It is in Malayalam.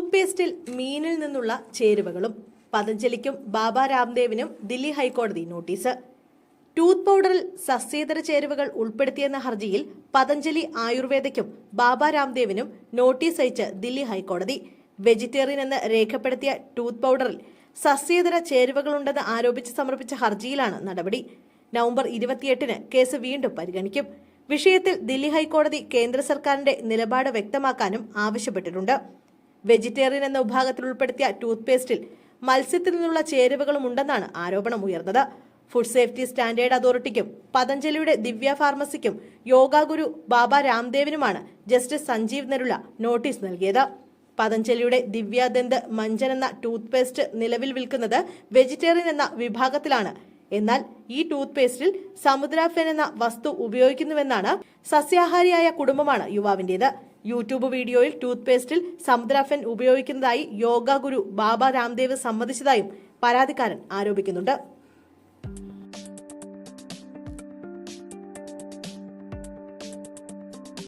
ടൂത്ത് പേസ്റ്റിൽ മീനിൽ നിന്നുള്ള ചേരുവകളും പതഞ്ജലിക്കും ബാബ രാംദേവിനും ദില്ലി ഹൈക്കോടതി നോട്ടീസ്. ടൂത്ത് പൗഡറിൽ സസ്യേതര ചേരുവകൾ ഉൾപ്പെടുത്തിയെന്ന ഹർജിയിൽ പതഞ്ജലി ആയുർവേദയ്ക്കും ബാബ രാംദേവിനും നോട്ടീസ് അയച്ച് ദില്ലി ഹൈക്കോടതി. വെജിറ്റേറിയൻ എന്ന് രേഖപ്പെടുത്തിയ ടൂത്ത് പൗഡറിൽ സസ്യേതര ചേരുവകളുണ്ടെന്ന് ആരോപിച്ച് സമർപ്പിച്ച ഹർജിയിലാണ് നടപടി. നവംബർ 28-ന് കേസ് വീണ്ടും പരിഗണിക്കും. വിഷയത്തിൽ ദില്ലി ഹൈക്കോടതി കേന്ദ്ര സർക്കാരിന്റെ നിലപാട് വ്യക്തമാക്കാനും ആവശ്യപ്പെട്ടിട്ടുണ്ട്. വെജിറ്റേറിയൻ എന്ന വിഭാഗത്തിൽ ഉൾപ്പെടുത്തിയ ടൂത്ത് പേസ്റ്റിൽ മത്സ്യത്തിൽ നിന്നുള്ള ചേരുവകളും ഉണ്ടെന്നാണ് ആരോപണം ഉയർന്നത്. ഫുഡ് സേഫ്റ്റി സ്റ്റാൻഡേർഡ് അതോറിറ്റിക്കും പതഞ്ജലിയുടെ ദിവ്യ ഫാർമസിക്കും യോഗ ഗുരു ബാബ രാംദേവിനുമാണ് ജസ്റ്റിസ് സഞ്ജീവ് നരുല നോട്ടീസ് നൽകിയത്. പതഞ്ജലിയുടെ ദിവ്യദന്ത് മഞ്ജൻ എന്ന ടൂത്ത് പേസ്റ്റ് നിലവിൽ വിൽക്കുന്നത് വെജിറ്റേറിയൻ എന്ന വിഭാഗത്തിലാണ്. എന്നാൽ ഈ ടൂത്ത് പേസ്റ്റിൽ സമുദ്രാഫെൻ എന്ന വസ്തു ഉപയോഗിക്കുന്നുവെന്നാണ്. സസ്യാഹാരിയായ കുടുംബമാണ് യുവാവിന്റേത്. യൂട്യൂബ് വീഡിയോയിൽ ടൂത്ത് പേസ്റ്റിൽ സമുദ്രാഫെൻ ഉപയോഗിക്കുന്നതായി യോഗ ഗുരു ബാബ രാംദേവ് സമ്മതിച്ചതായും പരാതിക്കാരൻ ആരോപിക്കുന്നുണ്ട്.